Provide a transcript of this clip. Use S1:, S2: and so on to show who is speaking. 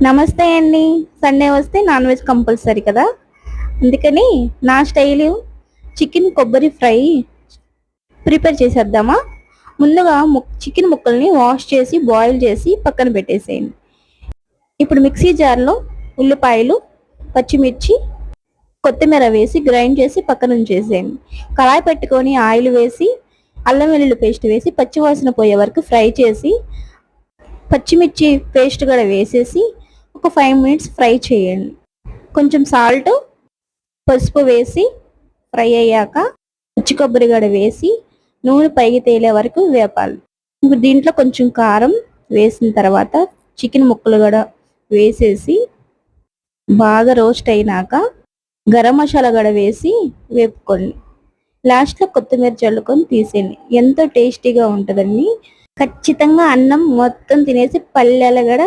S1: నమస్తే అండి. సండే వస్తే నాన్ వెజ్ కంపల్సరీ కదా, అందుకని నా స్టైలు చికెన్ కొబ్బరి ఫ్రై ప్రిపేర్ చేసేద్దామా. ముందుగా చికెన్ ముక్కల్ని వాష్ చేసి బాయిల్ చేసి పక్కన పెట్టేసేయండి. ఇప్పుడు మిక్సీ జార్లో ఉల్లిపాయలు, పచ్చిమిర్చి, కొత్తిమీర వేసి గ్రైండ్ చేసి పక్కన ఉంచేసేయండి. కళాయి పెట్టుకొని ఆయిల్ వేసి అల్లం వెల్లుల్లి పేస్ట్ వేసి పచ్చివాసన పోయే వరకు ఫ్రై చేసి పచ్చిమిర్చి పేస్ట్ కూడా వేసేసి ఒక 5 మినిట్స్ ఫ్రై చేయండి. కొంచెం సాల్ట్, పసుపు వేసి ఫ్రై అయ్యాక పచ్చి కొబ్బరి గడ వేసి నూనె పైకి తేలే వరకు వేపాలి. ఇప్పుడు దీంట్లో కొంచెం కారం వేసిన తర్వాత చికెన్ ముక్కలు కూడా వేసేసి బాగా రోస్ట్ అయినాక గరం మసాలా గడ వేసి వేపుకోండి. లాస్ట్లో కొత్తిమీర చల్లుకొని తీసేయండి. ఎంతో టేస్టీగా ఉంటుందండి. ఖచ్చితంగా అన్నం మొత్తం తినేసి పల్లెల కూడా